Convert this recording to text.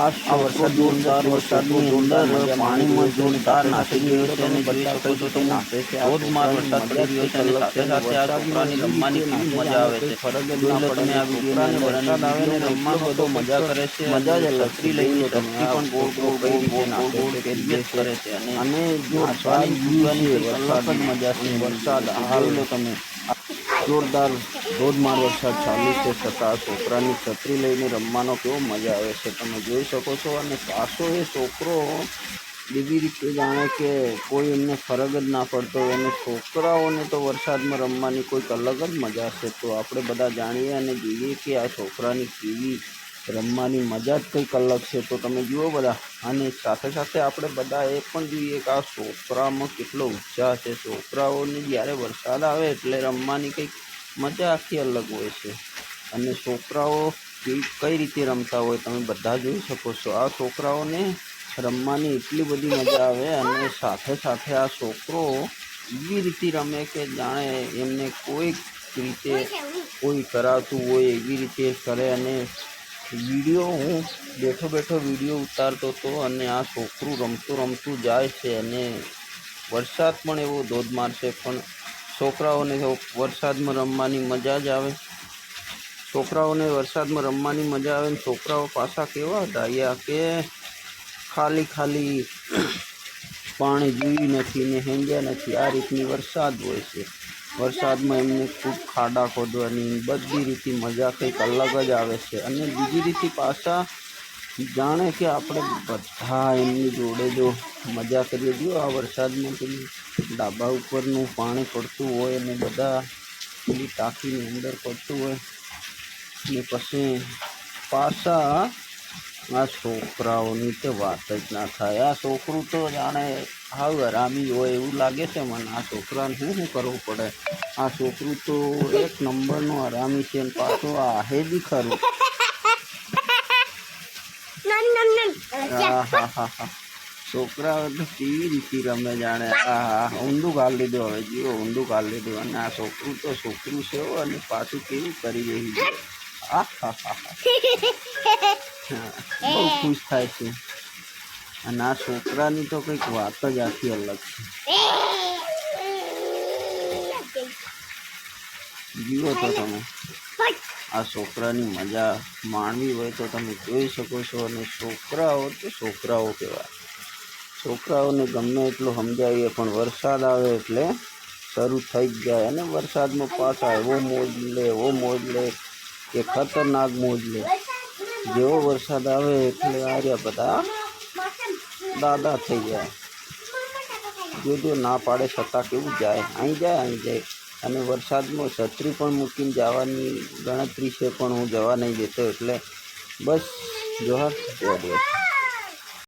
આ વરસાદની અંદર પાણીમાં જોરદાર નાસી ગયો છે અને જોઈ શકો છો તો ધોધમાર વરસાદ પડી રહ્યો છે અને સાથે સાથે આ છોકરાની રમવાની કેવી મજા આવે છે. જોઈ લો તમે આ વિડીયોની અંદર અને વિડીયો એટલો બધો મજા કરે છે, મજા જ છત્રી લઈને છત્રી પણ ગોળ ગોળ ફેરવીએ કરે છે અને નાચવાની કૂદવાની અલગ જ મજા છે. વરસાદ જોઈ લો તમે જોરદાર ધોધમાર વરસાદ ચાલુ છે, છતાં છોકરાની છત્રી લઈને રમવાનો કેવો મજા આવે છે તમે જોઈ શકો છો. અને પાછો એ છોકરો એવી રીતે જાણે કે કોઈ એમને ફરક જ ના પડતો હોય અને છોકરાઓને તો વરસાદમાં રમવાની કોઈક અલગ જ મજા છે. તો આપણે બધા જાણીએ અને જોઈએ કે આ છોકરાની કેવી રમવાની મજા જ કંઈક અલગ છે. તો તમે જુઓ બધા, અને સાથે સાથે આપણે બધા એ પણ જોઈએ કે આ છોકરામાં કેટલો ઉત્સાહ છે. છોકરાઓને જ્યારે વરસાદ આવે એટલે રમવાની કંઈક મજા આખી અલગ હોય છે. અને છોકરાઓ કઈ રીતે રમતા હોય તમે બધા જોઈ શકો છો. આ છોકરાઓને રમવાની એટલી બધી મજા આવે અને સાથે સાથે આ છોકરો એવી રીતે રમે કે જાણે એમને કોઈક રીતે કોઈ કરાવતું હોય એવી રીતે કરે. અને વિડીયો હું બેઠો વિડીયો ઉતારતો હતો અને આ છોકરું રમતું જાય છે અને વરસાદ પણ એવો ધોધમાર છે, પણ છોકરાઓને વરસાદમાં રમવાની મજા જ આવે. છોકરાઓને વરસાદમાં રમવાની મજા આવે ને છોકરાઓ પાછા કેવા ડાયા કે ખાલી પાણી જોઈ નથી ને હેંગ્યા નથી, આ રીતની વરસાદ હોય છે. વરસાદમાં એમને ખૂબ ખાડા ખોદવાની બધી રીતે મજા કંઈક અલગ જ આવે છે. અને બીજી રીતે પાછા જાણે કે આપણે બધા એમની જોડે જો મજા કરીએ. જો આ વરસાદમાં પેલી ડાબા ઉપરનું પાણી પડતું હોય અને બધા પેલી ટાંકીની અંદર પડતું હોય ને પછી પાછા આ છોકરાઓની તો વાત જ ના થાય. આ છોકરું તો જાણે હાવ હરામી હોય એવું લાગે છે મને. આ છોકરાને શું કરવું પડે. આ છોકરું તો એક નંબરનું હરામી છે ને પાછું આહે બી ખરું. છોકરાઓ તો કેવી રીતે રમે જાણે. ઊંધું ગાળ લીધું, હવે જીવો ઊંધું ગાળ લીધું. અને આ છોકરું તો છોકરું છે અને પાછું કેવું કરી રહી છે. બહુ ખુશ થાય છે. અને આ છોકરાની તો કંઈક વાત જ આખી અલગ છે. જીવો તો તમે આ છોકરાની મજા માણવી હોય તો તમે જોઈ શકો છો. અને છોકરાઓ તો છોકરાઓ કહેવાય. છોકરાઓને ગમે એટલું સમજાવીએ પણ વરસાદ આવે એટલે શરૂ થઈ જ જાય. અને વરસાદમાં પાછા એવો મોજ લે કે ખતરનાક મોજ લે. જેવો વરસાદ આવે એટલે આર્યા બધા દાદા થઈ જાય. જો ના પાડે છતાં કેવું જાય, અહીં જાય. અને વરસાદમાં છત્રી પણ મૂકીને જવાની ગણતરી છે, પણ હું જવા નહીં દેતો. એટલે બસ જોહાર જય દિવસ.